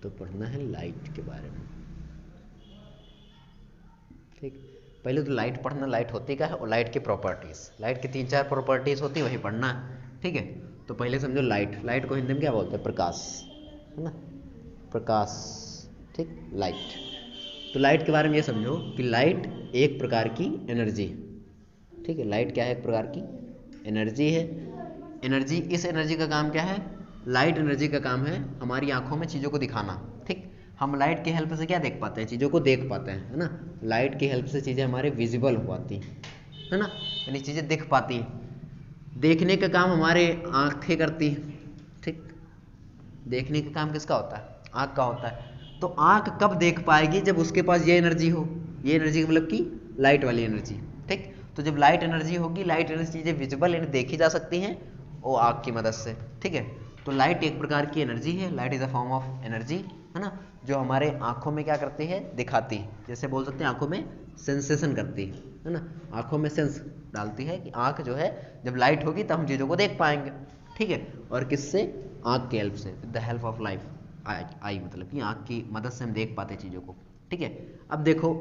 तो पढ़ना है लाइट के बारे में। ठीक, पहले तो लाइट पढ़ना, लाइट होती क्या है और लाइट की प्रॉपर्टीज, लाइट की 3-4 प्रॉपर्टीज होती है, वही पढ़ना है। ठीक है, तो पहले समझो लाइट, लाइट को हिंदी में क्या बोलते हैं, प्रकाश, है ना, प्रकाश। ठीक, लाइट। तो लाइट के बारे में ये समझो कि लाइट एक प्रकार की एनर्जी। ठीक है, लाइट क्या है, एक प्रकार की एनर्जी है। एनर्जी, इस एनर्जी का काम क्या है, लाइट एनर्जी का काम है हमारी आंखों में चीज़ों को दिखाना। ठीक, हम लाइट की हेल्प से क्या देख पाते हैं, चीज़ों को देख पाते हैं, है ना। लाइट की हेल्प से चीज़ें हमारे विजिबल हो पाती है ना, यानी चीज़ें दिख पाती हैं। देखने का काम हमारे आंखें करती हैं। ठीक, देखने का काम किसका होता है, आँख का होता है। तो आँख कब देख पाएगी, जब उसके पास ये एनर्जी हो, ये एनर्जी मतलब कि लाइट वाली एनर्जी। ठीक, तो जब लाइट एनर्जी होगी, लाइट एनर्जी चीज़ें विजिबल यानी देखी जा सकती हैं वो आँख की मदद से। ठीक है, तो लाइट एक प्रकार की एनर्जी है, light is a form of energy, है ना, जो हमारे आँखों में क्या करती है, दिखाती है। जैसे बोल सकते हैं आँखों में सेंसेशन करती है ना, आँखों में सेंस डालती है कि आँख जो है जब लाइट होगी तब हम चीज़ों को देख पाएंगे। ठीक है, और किससे, आँख की हेल्प से, with the help of life, I मतलब कि आँख की मदद से हम देख पाते हैं चीज़ों को। ठीक है, अब देखो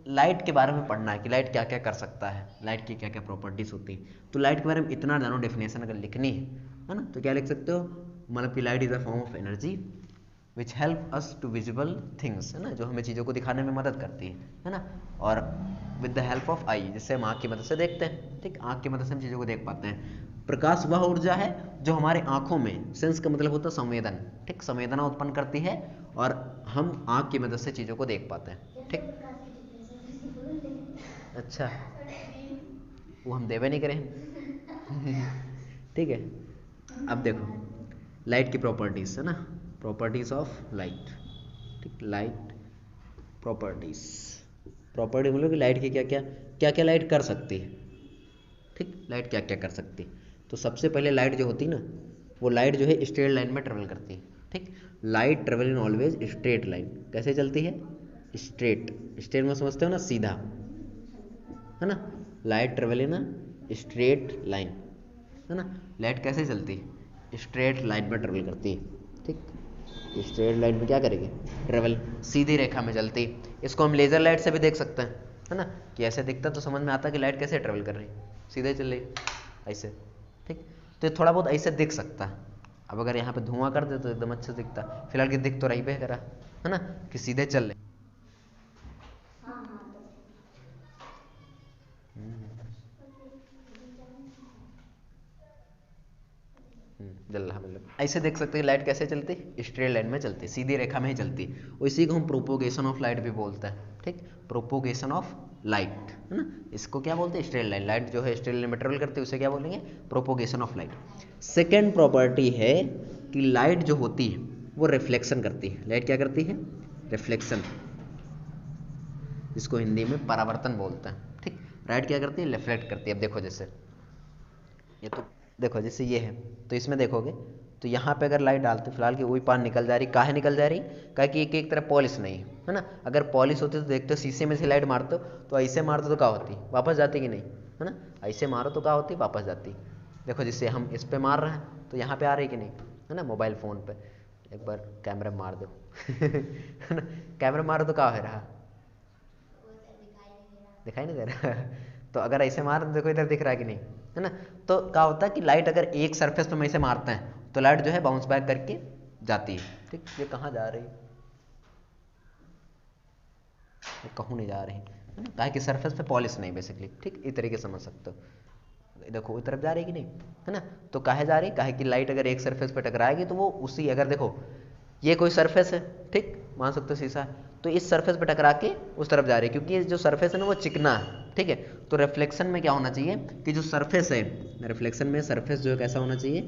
लाइट के बारे में पढ़ना है कि लाइट क्या क्या कर सकता है, लाइट की क्या क्या प्रॉपर्टीज होती है। तो लाइट के बारे में इतना जानो, डेफिनेशन अगर लिखनी है ना, तो क्या लिख सकते हो, मतलब कि light is a form of energy which help us to visible things, है ना, जो हमें चीज़ों को दिखाने में मदद करती है ना, और विद द हेल्प ऑफ आई, जिससे हम आँख की मदद से देखते हैं। ठीक, आँख की मदद से हम चीज़ों को देख पाते हैं। प्रकाश वह ऊर्जा है जो हमारे आँखों में, सेंस का मतलब होता है संवेदन, ठीक, संवेदना उत्पन्न करती है और हम आँख की मदद से चीज़ों को देख पाते हैं। ठीक, अच्छा, वो हम देवे नहीं करें। ठीक है, अब देखो लाइट की प्रॉपर्टीज, है ना, प्रॉपर्टीज ऑफ लाइट। ठीक, लाइट प्रॉपर्टीज, प्रॉपर्टी मतलब कि लाइट की क्या क्या लाइट कर सकती है। ठीक, लाइट क्या क्या कर सकती है, तो सबसे पहले लाइट जो होती है ना, वो लाइट जो है स्ट्रेट लाइन में ट्रेवल करती है। ठीक, light travel in always straight line, कैसे चलती है, स्ट्रेट, स्ट्रेट में समझते हो ना, सीधा, है ना, light travel in straight line, है ना, लाइट कैसे चलती है, स्ट्रेट लाइन में ट्रेवल करती है। ठीक, स्ट्रेट लाइन में क्या करेगी, ट्रेवल, सीधी रेखा में चलती। इसको हम लेजर लाइट से भी देख सकते हैं, है ना, कि ऐसे दिखता तो समझ में आता कि लाइट कैसे ट्रेवल कर रही, सीधे चल रही ऐसे। ठीक, तो ये थोड़ा बहुत ऐसे दिख सकता है। अब अगर यहाँ पे धुआं कर दे तो एकदम अच्छे दिखता, फिलहाल कि दिख तो रही पे करा, है ना, कि सीधे चल रही। जल रहा मतलब ऐसे देख सकते हैं लाइट कैसे चलती, स्ट्रेट लाइन में चलती, सीधी रेखा में ही चलती, और इसी को हम प्रोपोगेशन ऑफ लाइट भी बोलते हैं। ठीक, प्रोपोगेशन ऑफ लाइट, है ना, इसको क्या बोलते हैं, स्ट्रेट लाइन, लाइट जो है स्ट्रेट लाइन में ट्रेवल करती है, उसे क्या बोलेंगे, propagation of light. Second property है कि लाइट जो होती है वो रिफ्लेक्शन करती है। लाइट क्या करती है, रिफ्लेक्शन, जिसको हिंदी में परावर्तन बोलते हैं। ठीक, लाइट क्या करती है, रिफ्लेक्ट करती है। अब देखो जैसे ये, तो देखो जैसे ये है, तो इसमें देखोगे तो यहाँ पे अगर लाइट डालते फिलहाल कि वही पान निकल जा रही, काहे निकल जा रही, काहे कि एक तरफ पॉलिश नहीं है ना। अगर पॉलिश होती तो देखते हो शीशे में से लाइट मारते हो तो ऐसे मारते तो क्या होती, वापस जाती कि नहीं, है ना, ऐसे मारो तो क्या होती, वापस जाती। देखो जिससे हम इस पे मार रहे हैं तो यहाँ पे आ रही कि नहीं, है ना, मोबाइल फ़ोन पे एक बार कैमरा मार दो है ना, कैमरा मारो तो क्या हो रहा, दिखाई नहीं दे रहा तो अगर ऐसे मार तो देखो इधर दिख रहा है कि नहीं, है ना। तो क्या होता है कि लाइट अगर एक सरफेस पे हम ऐसे मारते हैं तो लाइट जो है बाउंस बैक करके जाती है। ठीक, ये कहाँ जा रही, ये कहूँ नहीं जा रही, है ना, कहा कि सरफेस पे पॉलिश नहीं बेसिकली। ठीक, इस तरीके से समझ सकते हो, देखो इस तरफ जा रही कि नहीं, है ना, तो काहे जा रही, काहे कि लाइट अगर एक सरफेस पे टकराएगी तो वो उसी, अगर देखो ये कोई सरफेस है, ठीक, मान सकते हो शीशा है, तो इस सरफेस पे टकरा के उस तरफ जा रही है, क्योंकि ये जो सरफेस है ना वो चिकना है। ठीक है, तो रिफ्लेक्शन में क्या होना चाहिए कि जो सरफेस है, रिफ्लेक्शन में सरफेस जो है कैसा होना चाहिए,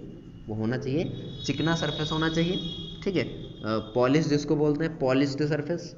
वो होना चाहिए चिकना सरफेस होना चाहिए। ठीक है, पॉलिश जिसको बोलते हैं, पॉलिश्ड सरफेस।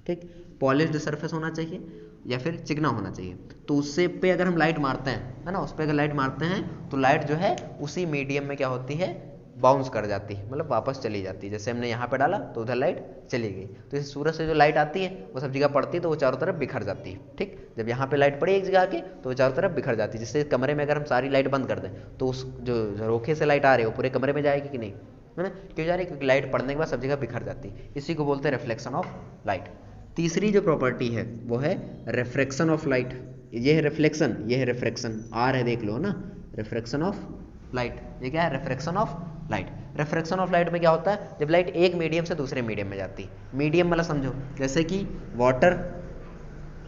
ठीक, पॉलिश्ड सरफेस होना चाहिए या फिर चिकना होना चाहिए। तो उससे पे अगर हम लाइट मारते हैं, है ना, उस पर अगर लाइट मारते हैं तो लाइट जो है उसी मीडियम में क्या होती है, बाउंस कर जाती है, मतलब वापस चली जाती है। जैसे हमने यहाँ पे डाला तो उधर लाइट चली गई, तो इस सूरज से जो लाइट आती है वो सब जगह पड़ती है तो वो चारों तरफ बिखर जाती है। ठीक, जब यहाँ पे लाइट पड़ी एक जगह के तो वो चारों तरफ बिखर जाती है। जिससे कमरे में अगर हम सारी लाइट बंद कर दें तो उस जो झरोखे से लाइट आ रही है वो पूरे कमरे में जाएगी कि नहीं, है ना, क्यों जा रही है, क्योंकि लाइट पड़ने के बाद सब जगह बिखर जाती है, इसी को बोलते हैं रिफ्लेक्शन ऑफ लाइट। तीसरी जो प्रॉपर्टी है वो है रिफ्रैक्शन ऑफ लाइट। ये है रिफ्लेक्शन, ये है रिफ्रैक्शन, आर है देख लो ना, रिफ्रैक्शन ऑफ लाइट। ये क्या है, refraction of light. Refraction of light में क्या होता है, जब लाइट एक मीडियम से दूसरे मीडियम में जाती है, मीडियम मतलब समझो जैसे कि वाटर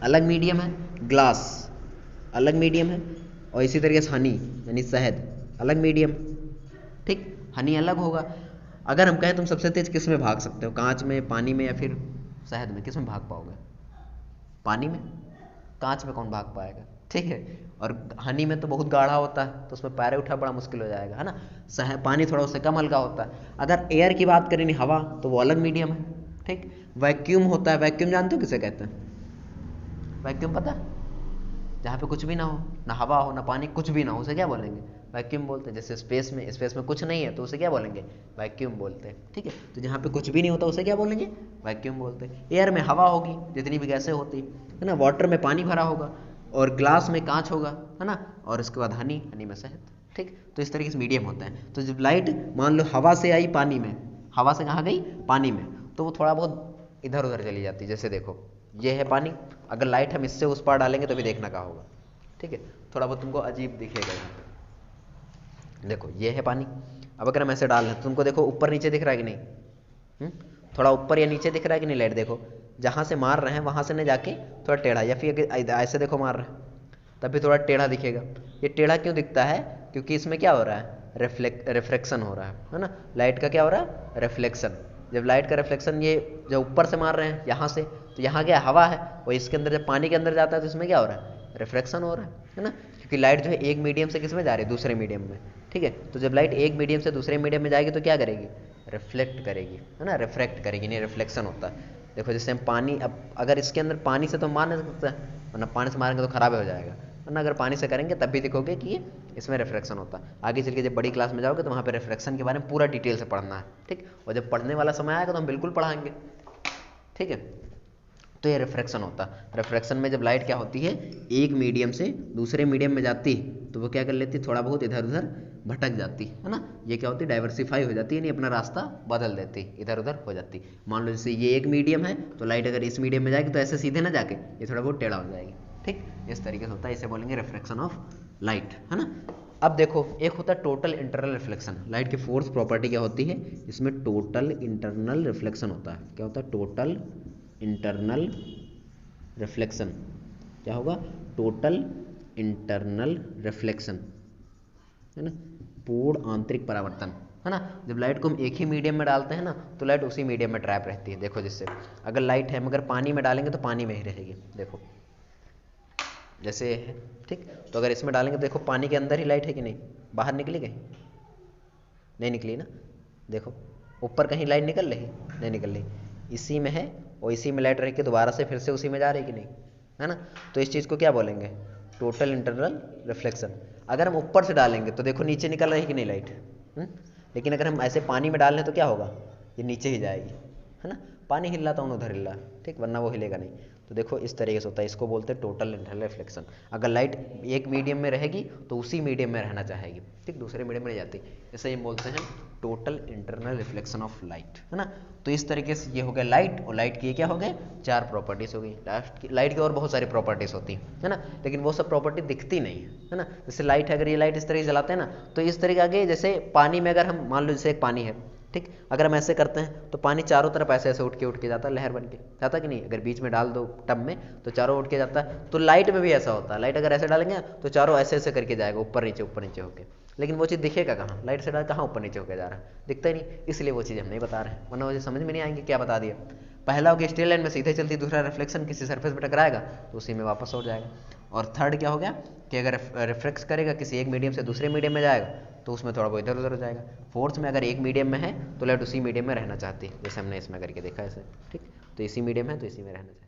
अलग मीडियम है, ग्लास अलग मीडियम है, और इसी तरीके से हनी यानी शहद अलग मीडियम, ठीक, हनी अलग होगा। अगर हम कहें तुम सबसे तेज किस में भाग सकते हो, कांच में, पानी में, या फिर शहद में, किस में भाग पाओगे, पानी में, कांच में कौन भाग पाएगा, ठीक है, और हनी में तो बहुत गाढ़ा होता है तो उसमें पैरे उठा बड़ा मुश्किल हो जाएगा, है ना। पानी थोड़ा उससे कम हल्का होता है। अगर एयर की बात करें, हवा, तो वो अलग मीडियम है, ठीक। वैक्यूम होता है, वैक्यूम जानते हो किसे कहते हैं, वैक्यूम पता है, जहाँ पे कुछ भी ना हो, ना हवा हो ना पानी, कुछ भी ना हो, उसे क्या बोलेंगे, वैक्यूम बोलते हैं। जैसे स्पेस में कुछ नहीं है तो उसे क्या बोलेंगे, वैक्यूम बोलते हैं, ठीक है। तो जहाँ पे कुछ भी नहीं होता उसे क्या बोलेंगे, वैक्यूम बोलते हैं। एयर में हवा होगी, जितनी भी गैसें होती है ना, वाटर में पानी भरा होगा, और ग्लास में कांच होगा, है ना, और उसके बाद हनी में शहद, ठीक। तो इस तरीके से मीडियम होता है। तो जब लाइट मान लो हवा से आई पानी में, हवा से कहाँ गई, पानी में, तो वो थोड़ा बहुत इधर उधर चली जाती है। जैसे देखो ये है पानी, अगर लाइट हम इससे उस पार डालेंगे तो भी देखना क्या होगा, ठीक है, थोड़ा बहुत तुमको अजीब दिखेगा यहाँ पे। देखो ये है पानी, अब अगर हम ऐसे डाल रहे हैं तो तुमको देखो ऊपर नीचे दिख रहा है कि नहीं, थोड़ा ऊपर या नीचे दिख रहा है कि नहीं, लाइट देखो जहाँ से मार रहे हैं वहाँ से न जाके थोड़ा टेढ़ा, या फिर ऐसे देखो मार रहे हैं तब भी थोड़ा टेढ़ा दिखेगा। ये टेढ़ा क्यों दिखता है, क्योंकि इसमें क्या हो रहा है, रिफ्लेक्शन हो रहा है ना, लाइट का क्या हो रहा है, रिफ्लेक्शन। जब लाइट का रिफ्लेक्शन ये जब ऊपर से मार रहे हैं यहाँ से, तो यहाँ क्या हवा है, और इसके अंदर जब पानी के अंदर जाता है तो इसमें क्या हो रहा है, रिफ्लेक्शन हो रहा है ना, क्योंकि लाइट जो है एक मीडियम से किस में जा रही है, दूसरे मीडियम में, ठीक है। तो जब लाइट एक मीडियम से दूसरे मीडियम में जाएगी तो क्या करेगी, रिफ्लेक्ट करेगी, है ना, रिफ्रैक्ट करेगी, नहीं रिफ्लेक्शन होता है। देखो जैसे हम पानी, अब अगर इसके अंदर पानी से तो मार नहीं सकते, वरना पानी से मारेंगे तो खराब हो जाएगा, वरना अगर पानी से करेंगे तब भी देखोगे कि इसमें रिफ्रैक्शन होता है। आगे चल के जब बड़ी क्लास में जाओगे तो वहाँ पे रिफ्रैक्शन के बारे में पूरा डिटेल से पढ़ना है, ठीक। और जब पढ़ने वाला समय आएगा तो हम बिल्कुल पढ़ाएंगे, ठीक है। तो ये रिफ्रैक्शन होता है। रिफ्रैक्शन में जब लाइट क्या होती है, एक मीडियम से दूसरे मीडियम में जाती है तो वो क्या कर लेती है, थोड़ा बहुत इधर उधर भटक जाती है ना। ये क्या होती है, डाइवर्सिफाई हो जाती है, नहीं अपना रास्ता बदल देती, इधर उधर हो जाती। मान लो जैसे ये एक मीडियम है तो लाइट अगर इस मीडियम में जाएगी तो ऐसे सीधे ना जाके ये थोड़ा बहुत टेढ़ा हो जाएगी, ठीक। इस तरीके से होता है, इसे बोलेंगे रिफ्रैक्शन ऑफ लाइट, है ना। अब देखो एक होता है टोटल इंटरनल रिफ्लेक्शन। लाइट की फोर्थ प्रॉपर्टी क्या होती है, इसमें टोटल इंटरनल रिफ्लेक्शन होता है। क्या होता है, टोटल इंटरनल रिफ्लेक्शन। क्या होगा, टोटल इंटरनल रिफ्लेक्शन, है ना, पूर्ण आंतरिक परावर्तन, है ना। जब लाइट को हम एक ही मीडियम में डालते हैं ना तो लाइट उसी मीडियम में ट्रैप रहती है। देखो जिससे अगर लाइट है मगर पानी में डालेंगे तो पानी में ही रहेगी, देखो जैसे है, ठीक। तो अगर इसमें डालेंगे तो देखो पानी के अंदर ही लाइट है कि नहीं, बाहर निकली कहीं, नहीं निकली ना। देखो ऊपर कहीं लाइट निकल रही, नहीं निकल रही, इसी में है और इसी में लाइट रह के दोबारा से फिर से उसी में जा रही कि नहीं, है ना। तो इस चीज़ को क्या बोलेंगे, टोटल इंटरनल रिफ्लेक्शन। अगर हम ऊपर से डालेंगे तो देखो नीचे निकल रही कि नहीं लाइट, लेकिन अगर हम ऐसे पानी में डाल लें तो क्या होगा, ये नीचे ही जाएगी, है ना। पानी हिल रहा तो उधर हिल रहा, ठीक, वरना वो हिलेगा नहीं। तो देखो इस तरीके से होता है, इसको बोलते हैं टोटल इंटरनल रिफ्लेक्शन। अगर लाइट एक मीडियम में रहेगी तो उसी मीडियम में रहना चाहेगी, ठीक, दूसरे मीडियम में नहीं जाती। इसे हम बोलते हैं total internal reflection of light, है ना। तो इस तरीके से ये हो गया लाइट, और लाइट की क्या हो गए, 4 प्रॉपर्टीज हो गई। लाइट की और बहुत सारी प्रॉपर्टीज होती है ना, लेकिन वो सब प्रॉपर्टी दिखती नहीं है ना। जैसे लाइट है, अगर ये लाइट इस तरीके से जलाते हैं ना तो इस तरीके आगे, जैसे पानी में अगर हम मान लो जैसे एक पानी है, ठीक, अगर हम ऐसे करते हैं तो पानी चारों तरफ ऐसे ऐसे उठ के जाता है, लहर बन के जाता कि नहीं। अगर बीच में डाल दो टब में तो चारों उठ के जाता है। तो लाइट में भी ऐसा होता है, लाइट अगर ऐसे डालेंगे तो चारों ऐसे ऐसे करके जाएगा, ऊपर नीचे होके। लेकिन वो चीज़ दिखेगा कहाँ, लाइट से डाल कहाँ ऊपर नीचे होकर जा रहा है, दिखता ही नहीं। इसलिए वो चीज़ हम नहीं बता रहे हैं, वरना मुझे समझ में नहीं आएंगे क्या बता दिया। पहला हो गया स्ट्रेट लाइन में सीधे चलती, दूसरा रिफ्लेक्शन किसी सरफेस पर टकराएगा तो उसी में वापस हो जाएगा। और थर्ड क्या हो गया कि अगर रिफ्लेक्स करेगा किसी एक मीडियम से दूसरे मीडियम में जाएगा तो उसमें थोड़ा बहुत इधर उधर हो जाएगा। फोर्थ में अगर एक मीडियम में है तो लाइट उसी मीडियम में रहना चाहती है, जैसे हमने इसमें करके देखा ऐसे, ठीक। तो इसी मीडियम है तो इसी में रहना चाहिए।